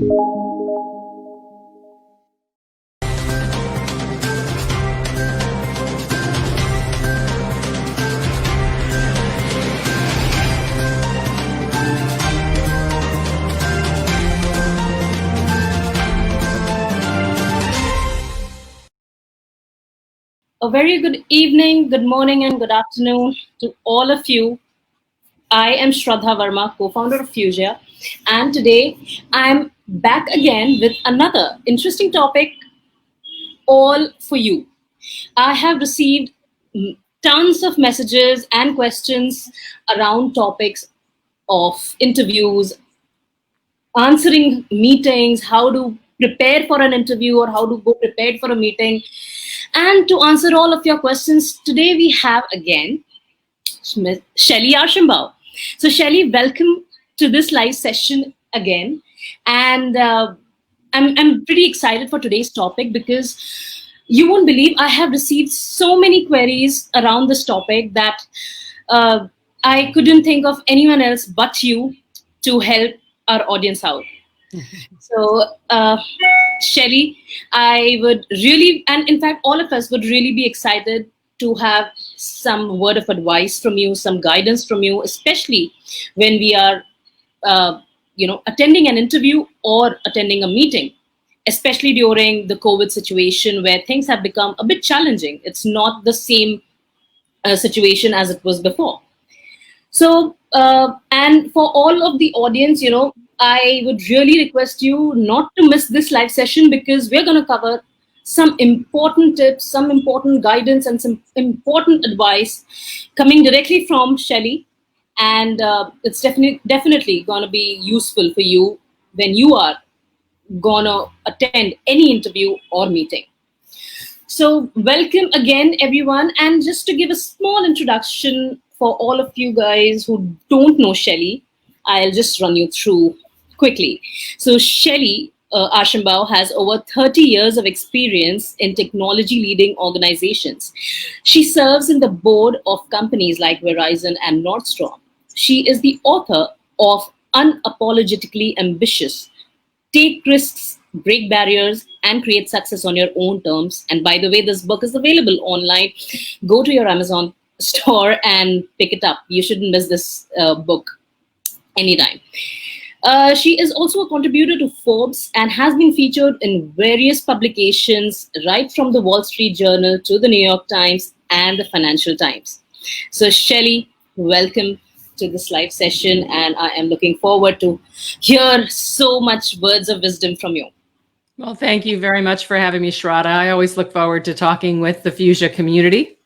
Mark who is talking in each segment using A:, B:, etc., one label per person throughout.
A: A very good evening, good morning, and good afternoon to all of you. I am Shraddha Verma, co-founder of Fusia, and today I'm back again with another interesting topic, all for you. I have received tons of messages and questions around topics of interviews, answering meetings, how to prepare for an interview or how to go prepared for a meeting. And to answer all of your questions, today we have again Shellye Archambeau. So Shellye, welcome to this live session again. And I'm pretty excited for today's topic because you won't believe I have received so many queries around this topic that I couldn't think of anyone else but you to help our audience out. So, Shellye, I would really, and in fact, all of us would really be excited to have some word of advice from you, some guidance from you, especially when we are, attending an interview or attending a meeting, especially during the COVID situation where things have become a bit challenging. It's not the same situation as it was before. So, and for all of the audience, I would really request you not to miss this live session because we're going to cover some important tips, some important guidance, and some important advice coming directly from Shellye. And it's definitely going to be useful for you when you are going to attend any interview or meeting. So welcome again, everyone. And just to give a small introduction for all of you guys who don't know Shellye, I'll just run you through quickly. So Shellye Archambeau has over 30 years of experience in technology leading organizations. She serves in the board of companies like Verizon and Nordstrom. She is the author of Unapologetically Ambitious, Take Risks, Break Barriers, and Create Success on Your Own Terms. And by the way, this book is available online. Go to your Amazon store and pick it up. You shouldn't miss this book anytime. She is also a contributor to Forbes and has been featured in various publications, right from the Wall Street Journal to the New York Times and the Financial Times. So Shellye, welcome to this live session, and I am looking forward to hear so much words of wisdom from you.
B: Well, thank you very much for having me, Shraddha. I always look forward to talking with the Fusia community.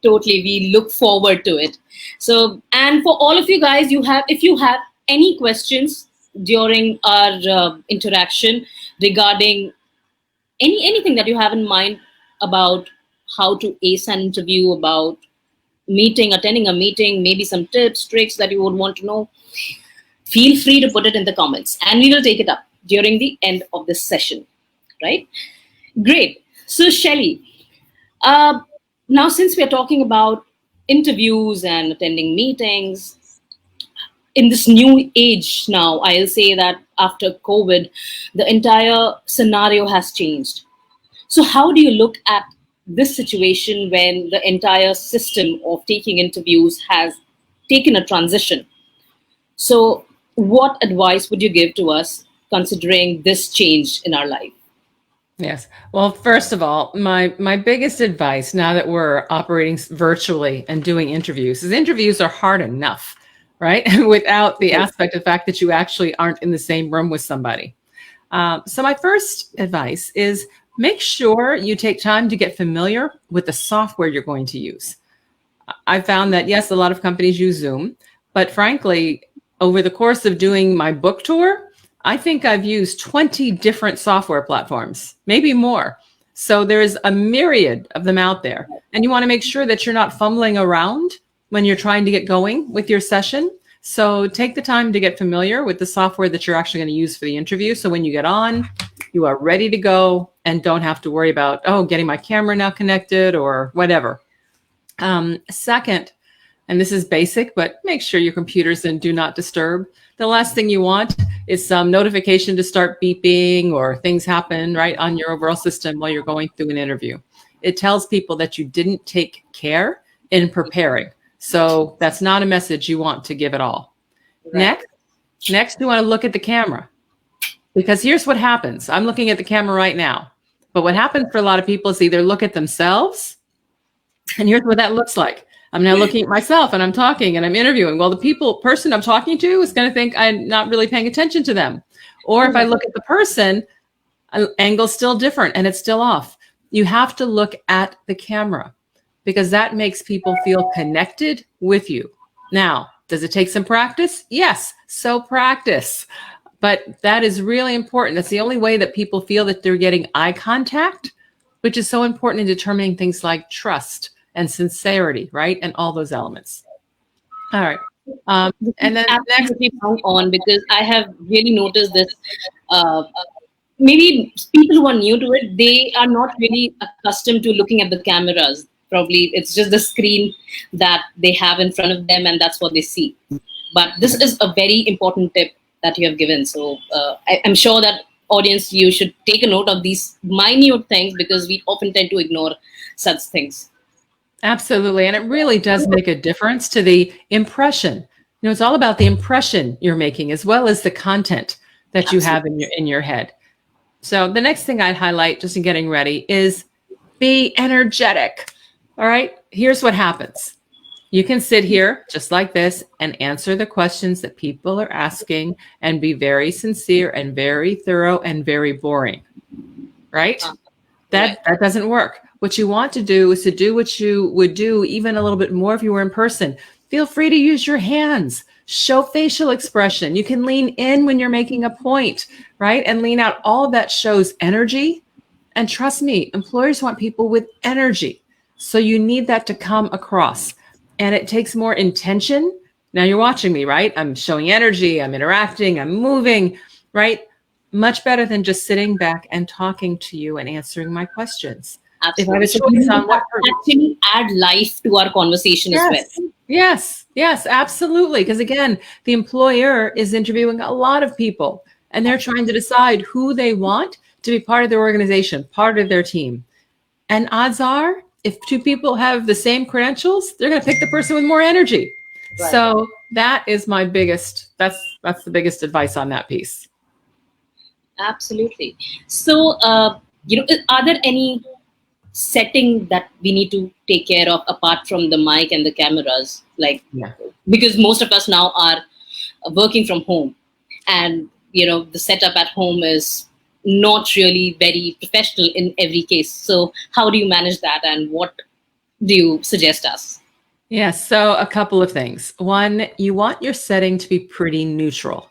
A: Totally, we look forward to it. So, and for all of you guys, if you have any questions during our interaction regarding anything that you have in mind about how to ace an interview, about attending a meeting, maybe some tips, tricks that you would want to know, feel free to put it in the comments and we will take it up during the end of this session, right? Great. So Shellye, now since we're talking about interviews and attending meetings, in this new age now, I'll say that after COVID, the entire scenario has changed. So how do you look at this situation when the entire system of taking interviews has taken a transition? So what advice would you give to us considering this change in our life?
B: Yes. Well, first of all, my biggest advice now that we're operating virtually and doing interviews is interviews are hard enough, right? Without the aspect of the fact that you actually aren't in the same room with somebody. So my first advice is make sure you take time to get familiar with the software you're going to use. I found that, yes, a lot of companies use Zoom, but frankly, over the course of doing my book tour, I think I've used 20 different software platforms, maybe more. So there's a myriad of them out there. And you want to make sure that you're not fumbling around when you're trying to get going with your session. So take the time to get familiar with the software that you're actually going to use for the interview. So when you get on, you are ready to go and don't have to worry about, getting my camera now connected or whatever. Second, And this is basic, but make sure your computer's in do not disturb. The last thing you want is some notification to start beeping or things happen right on your overall system while you're going through an interview. It tells people that you didn't take care in preparing. So that's not a message you want to give at all.
A: Right.
B: Next, you want to look at the camera, because here's what happens. I'm looking at the camera right now, but what happens for a lot of people is they either look at themselves, and here's what that looks like. I'm now looking at myself and I'm talking and I'm interviewing. Well, the person I'm talking to is going to think I'm not really paying attention to them. Or if I look at the person, angle's still different and it's still off. You have to look at the camera because that makes people feel connected with you. Now, does it take some practice? Yes. So practice. But that is really important. That's the only way that people feel that they're getting eye contact, which is so important in determining things like trust and sincerity, right? And all those elements. All right. And then
A: absolutely on, because I have really noticed this. Maybe people who are new to it, they are not really accustomed to looking at the cameras. Probably it's just the screen that they have in front of them, and that's what they see. But this is a very important tip that you have given. So I'm sure that audience, you should take a note of these minute things because we often tend to ignore such things.
B: Absolutely. And it really does make a difference to the impression. It's all about the impression you're making as well as the content that you have in your head. So the next thing I'd highlight just in getting ready is be energetic. All right. Here's what happens. You can sit here just like this and answer the questions that people are asking and be very sincere and very thorough and very boring. Right? That doesn't work. What you want to do is to do what you would do even a little bit more if you were in person. Feel free to use your hands, show facial expression. You can lean in when you're making a point, right? And lean out. All of that shows energy. And trust me, employers want people with energy. So you need that to come across. And it takes more intention. Now you're watching me, right? I'm showing energy, I'm interacting, I'm moving, right? Much better than just sitting back and talking to you and answering my questions.
A: Absolutely. If I was choice on what actually add life to our conversation as well.
B: Yes, absolutely. Because again, the employer is interviewing a lot of people and they're trying to decide who they want to be part of their organization, part of their team. And odds are, if two people have the same credentials, they're going to pick the person with more energy. Right. So that is my that's the biggest advice on that piece.
A: Absolutely. So, are there any setting that we need to take care of apart from the mic and the cameras? Because most of us now are working from home, and the setup at home is not really very professional in every case. So how do you manage that, and what do you suggest us?
B: Yes, so a couple of things. One, you want your setting to be pretty neutral.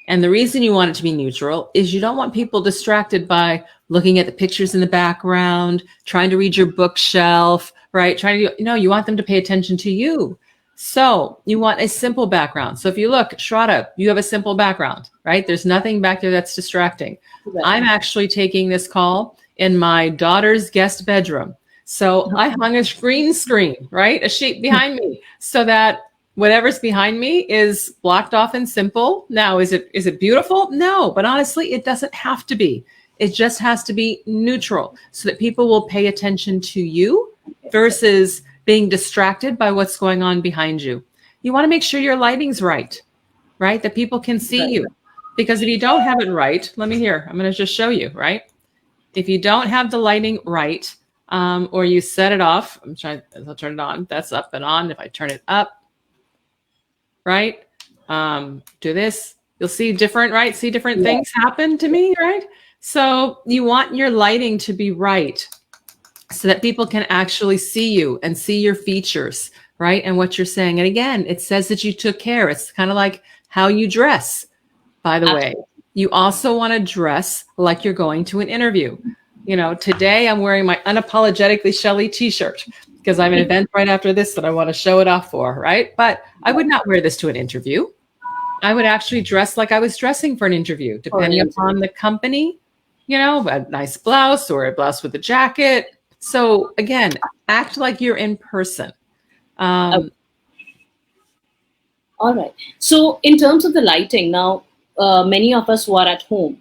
B: And the reason you want it to be neutral is you don't want people distracted by looking at the pictures in the background, trying to read your bookshelf, right? You want them to pay attention to you. So you want a simple background. So if you look, Shraddha, you have a simple background, right? There's nothing back there that's distracting. Right. I'm actually taking this call in my daughter's guest bedroom. So I hung a green screen, right? A sheet behind me so that whatever's behind me is blocked off and simple. Now, is it beautiful? No, but honestly, it doesn't have to be. It just has to be neutral so that people will pay attention to you versus being distracted by what's going on behind you. You want to make sure your lighting's right? That people can see you. Because if you don't have it right, I'm going to just show you, right? If you don't have the lighting right, or you set it off, I'll turn it on. That's up and on. If I turn it up, right? Do this, you'll see different, right? See different things happen to me, right? So you want your lighting to be right so that people can actually see you and see your features, right? And what you're saying. And again, it says that you took care. It's kind of like how you dress, by the way. You also want to dress like you're going to an interview. Today I'm wearing my unapologetically Shellye t-shirt because I have an event right after this that I want to show it off for, right? But I would not wear this to an interview. I would actually dress like I was dressing for an interview, depending upon the company, a nice blouse or a blouse with a jacket. So again, act like you're in person.
A: All right. So, in terms of the lighting, now many of us who are at home,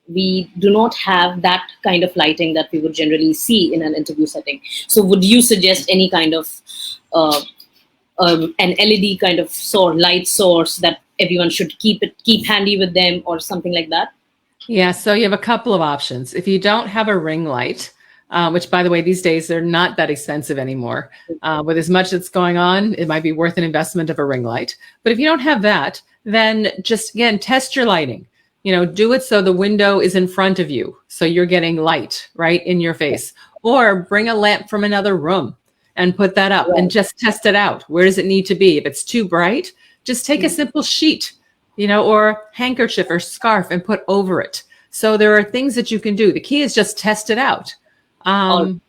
A: we do not have that kind of lighting that we would generally see in an interview setting. So, would you suggest any kind of uh, an LED kind of light source that everyone should keep handy with them, or something like that?
B: Yeah, so you have a couple of options. If you don't have a ring light, which by the way, these days they're not that expensive anymore. With as much that's going on, it might be worth an investment of a ring light. But if you don't have that, then just again, test your lighting. Do it so the window is in front of you. So you're getting light right in your face. Or bring a lamp from another room and put that up and
A: Right.
B: just test it out. Where does it need to be? If it's too bright, just take a simple sheet, or handkerchief or scarf and put over it. So there are things that you can do. The key is just test it out.
A: All
B: Um,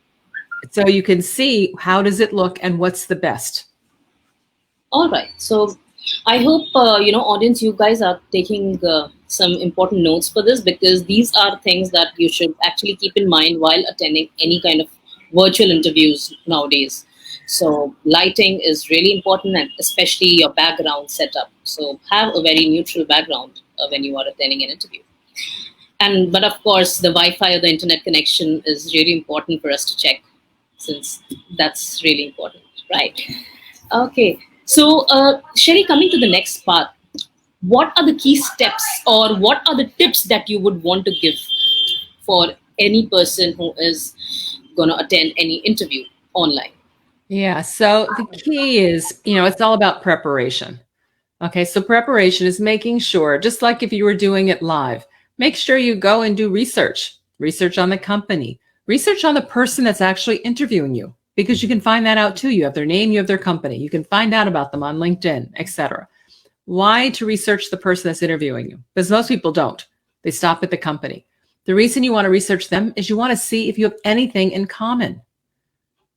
B: so you can see how does it look and what's the best.
A: All right. So I hope audience, you guys are taking some important notes for this, because these are things that you should actually keep in mind while attending any kind of virtual interviews nowadays. So lighting is really important, and especially your background setup. So have a very neutral background when you are attending an interview. And but of course, the Wi-Fi or the internet connection is really important for us to check, since that's really important, right? Okay. So, Shellye, coming to the next part, what are the key steps or what are the tips that you would want to give for any person who is going to attend any interview online?
B: Yeah. So the key is, it's all about preparation. Okay. So preparation is making sure, just like if you were doing it live, make sure you go and do research on the company, research on the person that's actually interviewing you, because you can find that out too. You have their name, you have their company, you can find out about them on LinkedIn, etc. Why to research the person that's interviewing you? Because most people don't. They stop at the company. The reason you want to research them is you want to see if you have anything in common.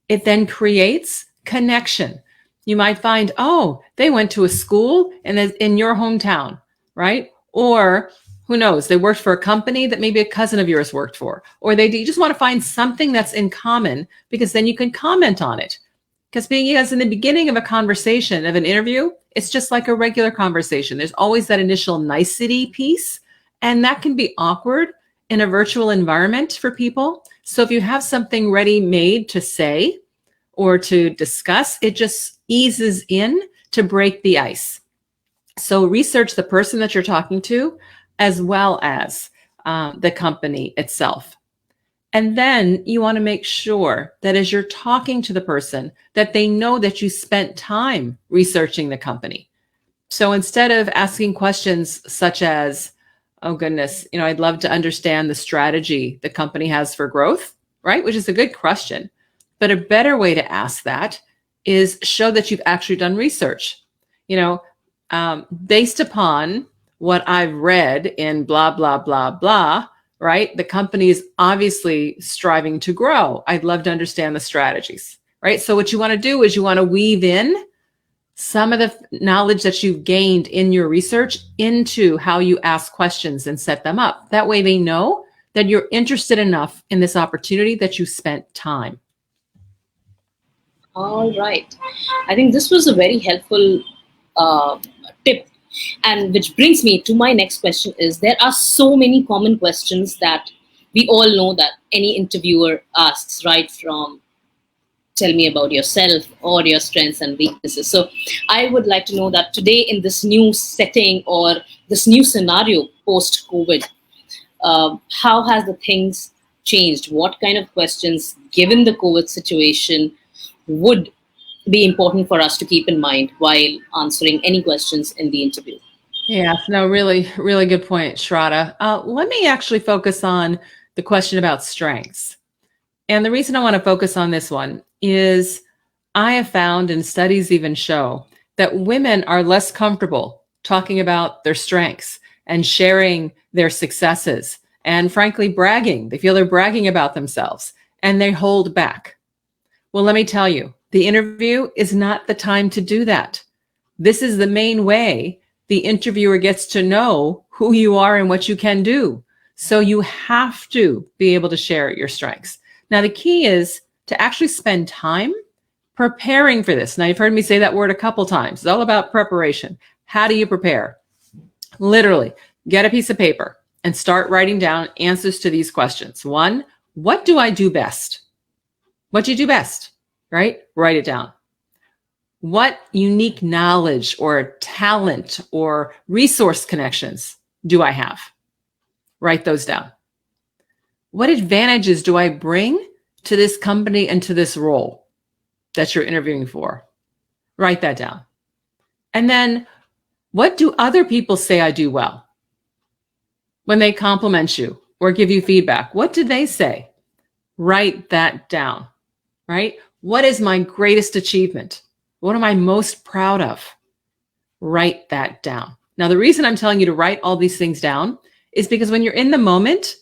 B: It then creates connection. You might find, oh, they went to a school in your hometown, right? Or who knows, they worked for a company that maybe a cousin of yours worked for, or you just want to find something that's in common, because then you can comment on it. Because in the beginning of a conversation, of an interview, it's just like a regular conversation. There's always that initial nicety piece, and that can be awkward in a virtual environment for people. So if you have something ready made to say or to discuss, it just eases in to break the ice. So research the person that you're talking to, as well as the company itself. And then you want to make sure that as you're talking to the person, that they know that you spent time researching the company. So instead of asking questions such as, oh goodness, I'd love to understand the strategy the company has for growth, right? Which is a good question. But a better way to ask that is show that you've actually done research. Based upon what I've read in blah, blah, blah, blah, right? The company is obviously striving to grow. I'd love to understand the strategies, right? So what you want to do is you want to weave in some of the knowledge that you've gained in your research into how you ask questions and set them up. That way they know that you're interested enough in this opportunity that you spent time.
A: All right. I think this was a very helpful uh, tip. And which brings me to my next question is, there are so many common questions that we all know that any interviewer asks, right from tell me about yourself or your strengths and weaknesses. So I would like to know that today, in this new setting or this new scenario post COVID, how has the things changed? What kind of questions, given the COVID situation, would be important for us to keep in mind while answering any questions in the interview?
B: Yeah, no, really, really good point, Shraddha. Let me actually focus on the question about strengths. And the reason I want to focus on this one is I have found, and studies even show, that women are less comfortable talking about their strengths and sharing their successes and frankly bragging. They feel they're bragging about themselves and they hold back. Well, let me tell you, the interview is not the time to do that. This is the main way the interviewer gets to know who you are and what you can do. So you have to be able to share your strengths. Now, the key is to actually spend time preparing for this. Now, you've heard me say that word a couple times. It's all about preparation. How do you prepare? Literally, get a piece of paper and start writing down answers to these questions. One, what do I do best? What do you do best? Right? Write it down. What unique knowledge or talent or resource connections do I have? Write those down. What advantages do I bring to this company and to this role that you're interviewing for? Write that down. And then, what do other people say I do well? When they compliment you or give you feedback, what do they say? Write that down, right? What is my greatest achievement? What am I most proud of? Write that down. Now, the reason I'm telling you to write all these things down is because when you're in the moment,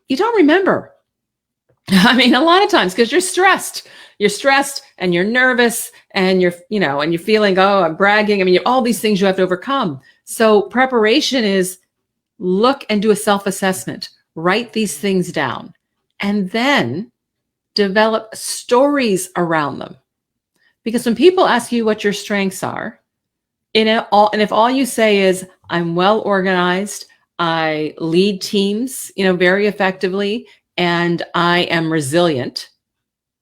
B: you don't remember. I mean, a lot of times because you're stressed and you're nervous and you're feeling, oh, I'm bragging. I mean, all these things you have to overcome. So preparation is look and do a self-assessment, write these things down, and then develop stories around them. Because when people ask you what your strengths are, and if all you say is, I'm well organized, I lead teams, very effectively, and I am resilient.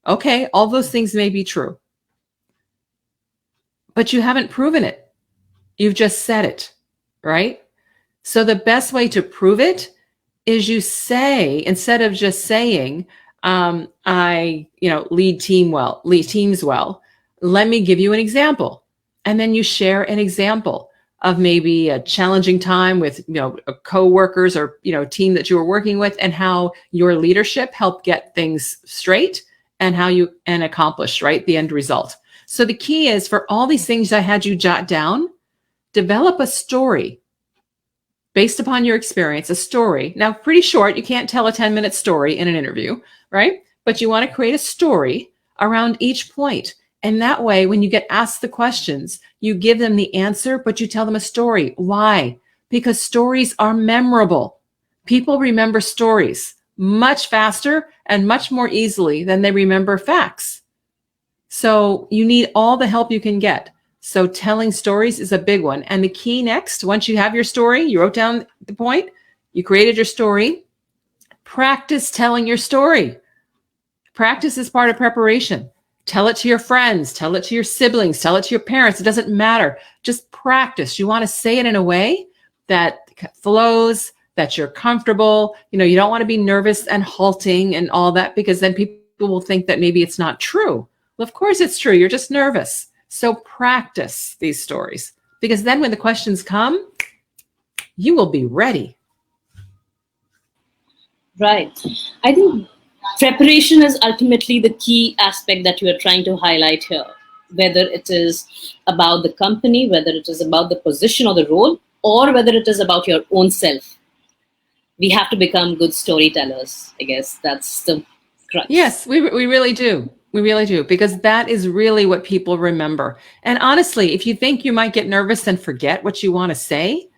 B: Okay, all those things may be true, but you haven't proven it. You've just said it, right? So the best way to prove it is you say, instead of just saying, I lead teams well, let me give you an example. And then you share an example of maybe a challenging time with, coworkers or, team that you were working with, and how your leadership helped get things straight and how you accomplish, right, the end result. So the key is, for all these things I had you jot down, develop a story based upon your experience, a story. Now, pretty short, you can't tell a 10-minute story in an interview, right? But you want to create a story around each point. And that way, when you get asked the questions, you give them the answer, but you tell them a story. Why? Because stories are memorable. People remember stories much faster and much more easily than they remember facts. So you need all the help you can get. So telling stories is a big one. And the key next, once you have your story, you wrote down the point, you created your story, practice telling your story. Practice is part of preparation. Tell it to your friends, tell it to your siblings, tell it to your parents. It doesn't matter. Just practice. You want to say it in a way that flows, that you're comfortable. You don't want to be nervous and halting and all that, because then people will think that maybe it's not true. Well, of course it's true. You're just nervous. So practice these stories, because then when the questions come, you will be ready.
A: Right. I think preparation is ultimately the key aspect that you are trying to highlight here, whether it is about the company, whether it is about the position or the role, or whether it is about your own self. We have to become good storytellers. I guess that's the crux.
B: Yes, we really do. We really do, because that is really what people remember. And honestly, if you think you might get nervous and forget what you want to say,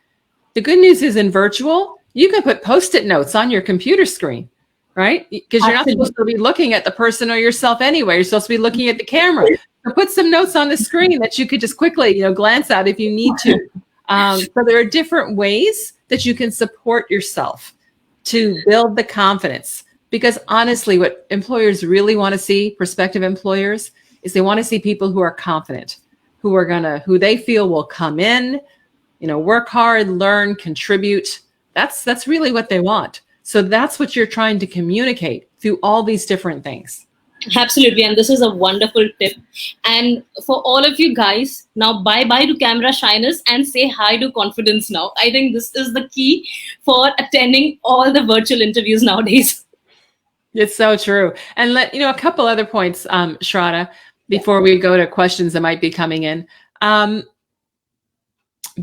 B: the good news is in virtual, you can put Post-it notes on your computer screen, right? Because you're not supposed to be looking at the person or yourself anyway. You're supposed to be looking at the camera. So put some notes on the screen that you could just quickly, glance at if you need to. So there are different ways that you can support yourself to build the confidence. Because honestly, what employers really want to see, prospective employers, is they want to see people who are confident, who they feel will come in, work hard, learn, contribute. That's really what they want. So that's what you're trying to communicate through all these different things.
A: Absolutely. And this is a wonderful tip. And for all of you guys, now bye-bye to camera shyness and say hi to confidence now. I think this is the key for attending all the virtual interviews nowadays.
B: It's so true. And a couple other points, Shraddha, before we go to questions that might be coming in.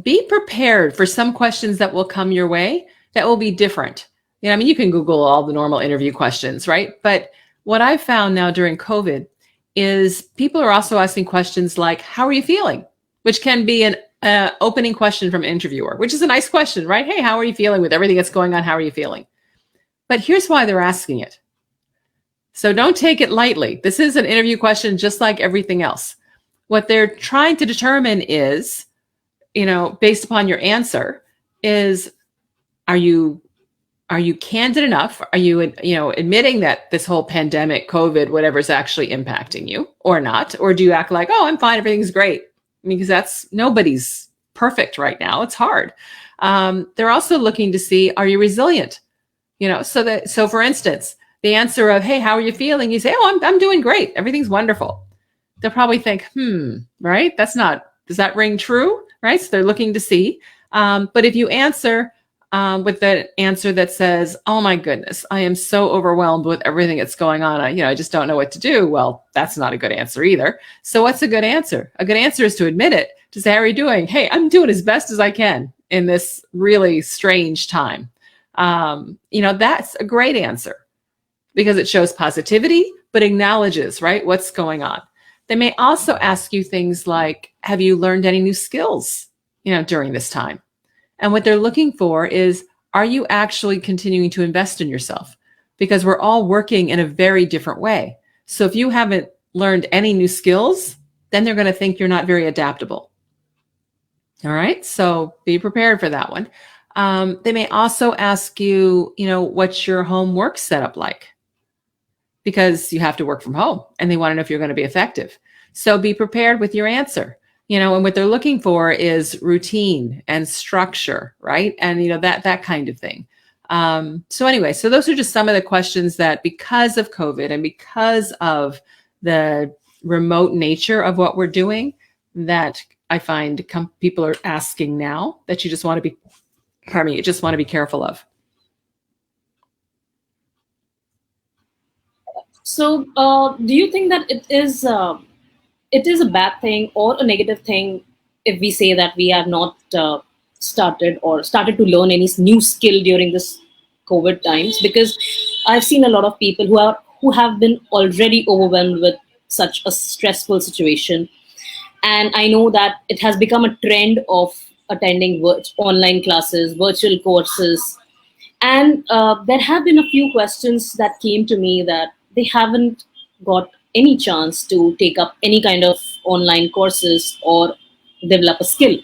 B: Be prepared for some questions that will come your way that will be different. You can Google all the normal interview questions, right? But what I've found now during COVID is people are also asking questions like, how are you feeling? Which can be an opening question from an interviewer, which is a nice question, right? Hey, how are you feeling with everything that's going on? How are you feeling? But here's why they're asking it. So don't take it lightly. This is an interview question just like everything else. What they're trying to determine is, based upon your answer, is are you candid enough? Are you, admitting that this whole pandemic, COVID, whatever is actually impacting you or not? Or do you act like, oh, I'm fine, everything's great? Because nobody's perfect right now. It's hard. They're also looking to see, are you resilient? So for instance, the answer of, hey, how are you feeling? You say, oh, I'm doing great. Everything's wonderful. They'll probably think, right? Does that ring true? Right? So they're looking to see. But if you answer with the answer that says, oh my goodness, I am so overwhelmed with everything that's going on. I just don't know what to do. Well, that's not a good answer either. So what's a good answer? A good answer is to admit it, to say, how are you doing? Hey, I'm doing as best as I can in this really strange time. That's a great answer because it shows positivity, but acknowledges, right, what's going on. They may also ask you things like, have you learned any new skills, during this time? And what they're looking for is, are you actually continuing to invest in yourself? Because we're all working in a very different way. So if you haven't learned any new skills, then they're going to think you're not very adaptable. All right. So be prepared for that one. They may also ask you, what's your home work setup like? Because you have to work from home and they want to know if you're going to be effective. So be prepared with your answer. And what they're looking for is routine and structure, right? And, that kind of thing. So those are just some of the questions that, because of COVID and because of the remote nature of what we're doing, that I find people are asking now that you just want to be careful of.
A: So, do you think that it is a bad thing or a negative thing if we say that we have not started to learn any new skill during this COVID times? Because I've seen a lot of people who have been already overwhelmed with such a stressful situation, and I know that it has become a trend of attending online classes, virtual courses, and there have been a few questions that came to me that they haven't got any chance to take up any kind of online courses or develop a skill.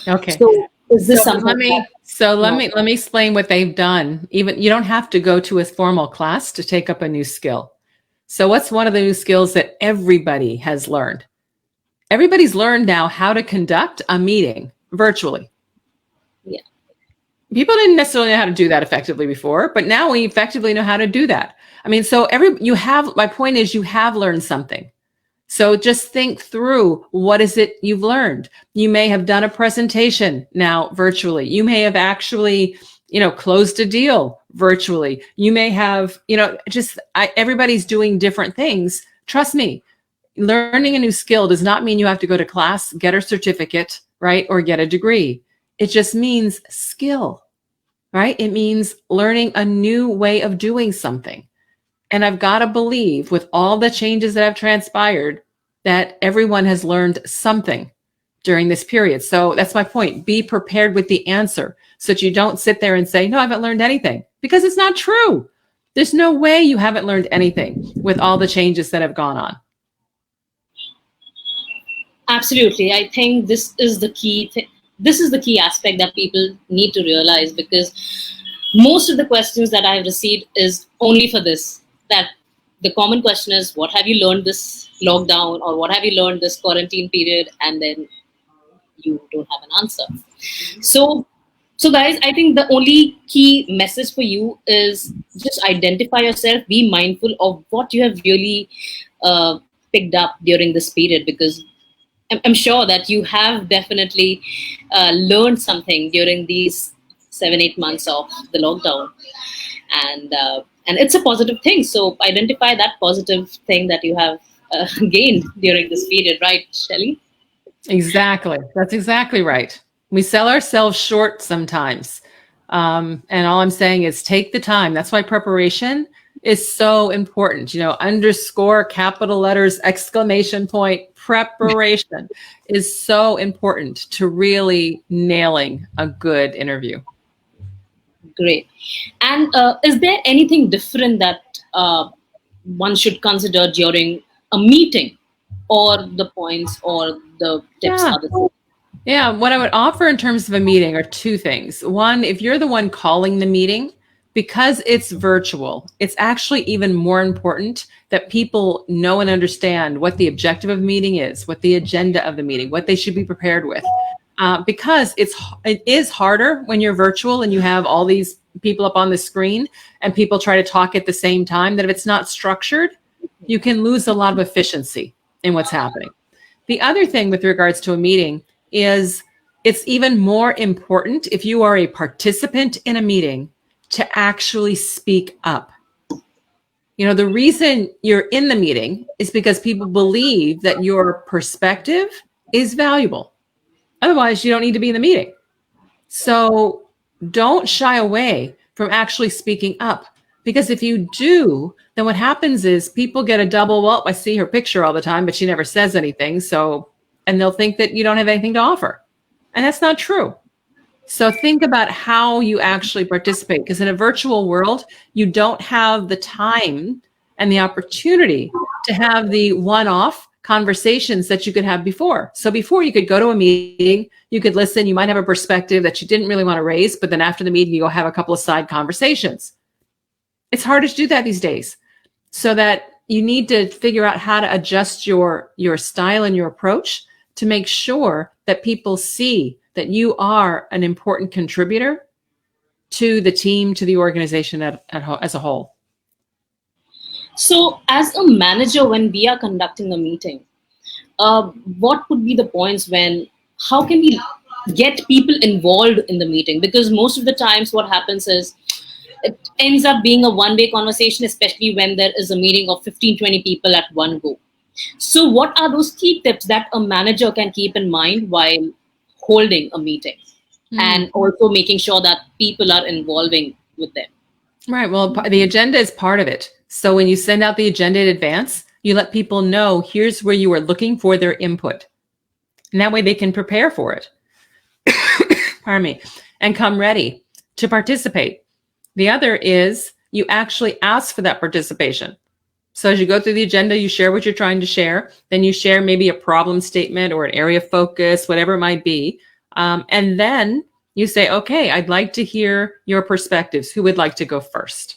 B: Okay.
A: So is this
B: So
A: something
B: let me
A: that
B: so let
A: no.
B: me let me explain what they've done. Even you don't have to go to a formal class to take up a new skill. So what's one of the new skills that everybody has learned? Everybody's learned now how to conduct a meeting virtually.
A: Yeah.
B: People didn't necessarily know how to do that effectively before, but now we effectively know how to do that. My point is you have learned something. So just think through, what is it you've learned? You may have done a presentation now virtually. You may have actually, closed a deal virtually. You may have, everybody's doing different things. Trust me, learning a new skill does not mean you have to go to class, get a certificate, right? Or get a degree. It just means skill, right? It means learning a new way of doing something. And I've got to believe, with all the changes that have transpired, that everyone has learned something during this period. So that's my point. Be prepared with the answer so that you don't sit there and say, no, I haven't learned anything, because it's not true. There's no way you haven't learned anything with all the changes that have gone on.
A: Absolutely. I think this is the key this is the key aspect that people need to realize, because most of the questions that I've received is only for this, that the common question is, what have you learned this lockdown, or what have you learned this quarantine period, and then you don't have an answer. So guys, I think the only key message for you is just identify yourself, be mindful of what you have really picked up during this period, because I'm sure that you have definitely learned something during these 7-8 months of the lockdown, and it's a positive thing. So identify that positive thing that you have gained during this period, right, Shellye?
B: Exactly. That's exactly right. We sell ourselves short sometimes. And all I'm saying is take the time. That's why preparation is so important. Underscore, capital letters, exclamation point, preparation is so important to really nailing a good interview.
A: Great. And is there anything different that one should consider during a meeting, or the points or the tips
B: Yeah.
A: are the same?
B: Yeah, what I would offer in terms of a meeting are two things. One, if you're the one calling the meeting, because it's virtual, it's actually even more important that people know and understand what the objective of the meeting is, what the agenda of the meeting, what they should be prepared with. Because it is harder when you're virtual and you have all these people up on the screen and people try to talk at the same time, that if it's not structured, you can lose a lot of efficiency in what's happening. The other thing with regards to a meeting is it's even more important if you are a participant in a meeting to actually speak up. You know, the reason you're in the meeting is because people believe that your perspective is valuable. Otherwise, you don't need to be in the meeting. So don't shy away from actually speaking up. Because if you do, then what happens is people get a double, well, I see her picture all the time, but she never says anything. So, and they'll think that you don't have anything to offer. And that's not true. So think about how you actually participate, because in a virtual world, you don't have the time and the opportunity to have the one-off conversations that you could have before. So before, you could go to a meeting, you could listen, you might have a perspective that you didn't really want to raise, but then after the meeting, you go have a couple of side conversations. It's harder to do that these days. So that you need to figure out how to adjust your style and your approach to make sure that people see that you are an important contributor to the team, to the organization as a whole.
A: So, as a manager, when we are conducting a meeting, what would be the points when, how can we get people involved in the meeting? Because most of the times, what happens is it ends up being a one-way conversation, especially when there is a meeting of 15-20 people at one go. So, what are those key tips that a manager can keep in mind while holding a meeting, and also making sure that people are involving with them?
B: Right. Well, the agenda is part of it. So when you send out the agenda in advance, you let people know here's where you are looking for their input. And that way they can prepare for it. Pardon me. And come ready to participate. The other is you actually ask for that participation. So as you go through the agenda, you share what you're trying to share. Then you share maybe a problem statement or an area of focus, whatever it might be. And then you say, okay, I'd like to hear your perspectives. Who would like to go first?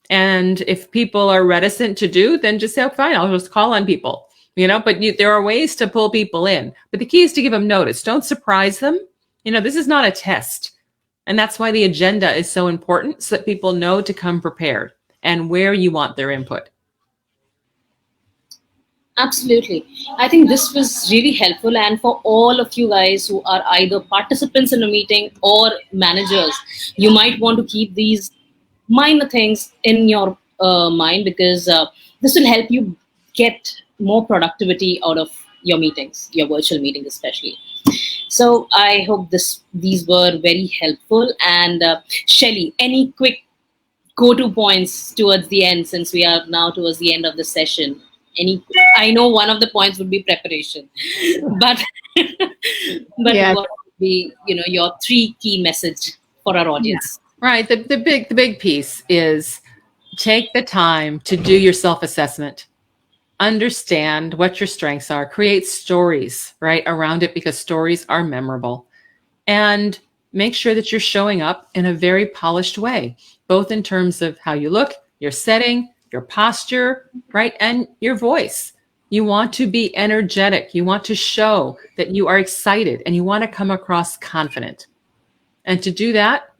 B: And if people are reticent to do, then just say, oh, fine, I'll just call on people, but there are ways to pull people in. But the key is to give them notice. Don't surprise them. This is not a test. And that's why the agenda is so important, so that people know to come prepared and where you want their input.
A: Absolutely. I think this was really helpful. And for all of you guys who are either participants in a meeting or managers, you might want to keep these minor things in your mind, because this will help you get more productivity out of your meetings, your virtual meeting especially. So I hope these were very helpful. And Shellye, any quick go-to points towards the end, since we are now towards the end of the session? I know one of the points would be preparation, but
B: Yeah.
A: what would be your three key message for our audience?
B: Yeah. Right. The big piece is take the time to do your self-assessment. Understand what your strengths are, create stories right around it, because stories are memorable, and make sure that you're showing up in a very polished way, both in terms of how you look, your setting, your posture, right, and your voice. You want to be energetic. You want to show that you are excited, and you want to come across confident. And to do that,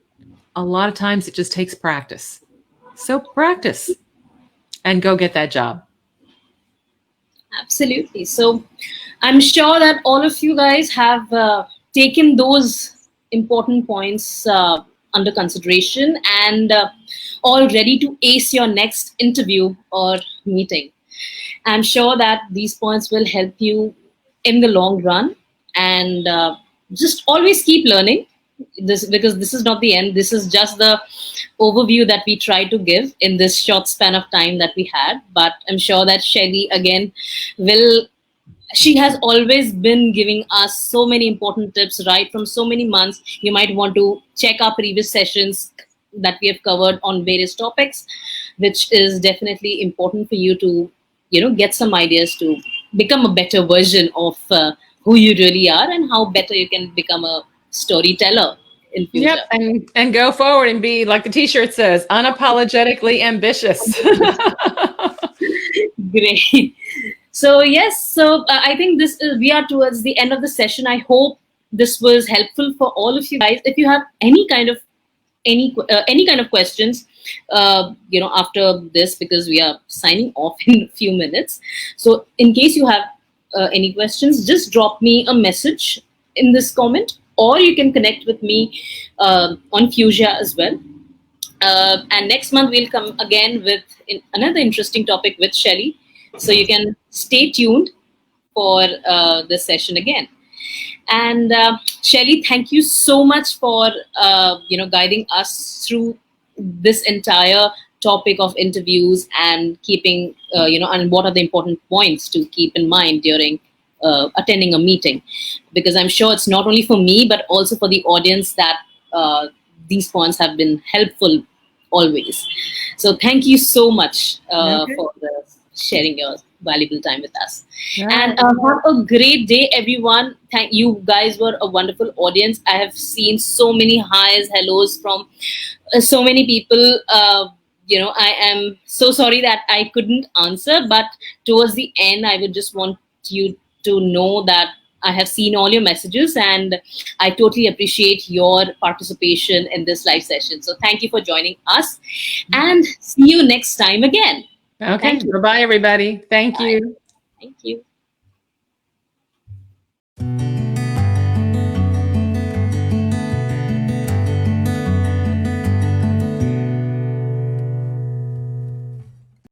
B: a lot of times it just takes practice. So practice and go get that job.
A: Absolutely. So I'm sure that all of you guys have taken those important points under consideration, and all ready to ace your next interview or meeting. I'm sure that these points will help you in the long run, and just always keep learning this, because this is not the end. This is just the overview that we try to give in this short span of time that we had. But I'm sure that Shellye again will. She has always been giving us so many important tips right from so many months. You might want to check our previous sessions, that we have covered on various topics, which is definitely important for you to, get some ideas to become a better version of who you really are, and how better you can become a storyteller in
B: Yep,
A: future.
B: and go forward and be like the T-shirt says, unapologetically ambitious.
A: Great. So yes, so I think this is, we are towards the end of the session. I hope this was helpful for all of you guys. If you have any kind of questions, after this, because we are signing off in a few minutes. So in case you have any questions, just drop me a message in this comment, or you can connect with me on Fusia as well. And next month we'll come again with another interesting topic with Shellye. So you can stay tuned for this session again. And Shellye, thank you so much for guiding us through this entire topic of interviews, and keeping and what are the important points to keep in mind during attending a meeting, because I'm sure it's not only for me but also for the audience that these points have been helpful always. So thank you so much
B: Okay.
A: for sharing your valuable time with us.
B: All
A: And
B: right.
A: have a great day, everyone. Thank you guys, were a wonderful audience. I have seen so many highs, hellos from so many people. I am so sorry that I couldn't answer, but towards the end, I would just want you to know that I have seen all your messages, and I totally appreciate your participation in this live session. So thank you for joining us, and see you next time again.
B: Okay.
A: Thank you.
B: Bye-bye, everybody. Thank
A: Bye.
B: you.
A: Thank you.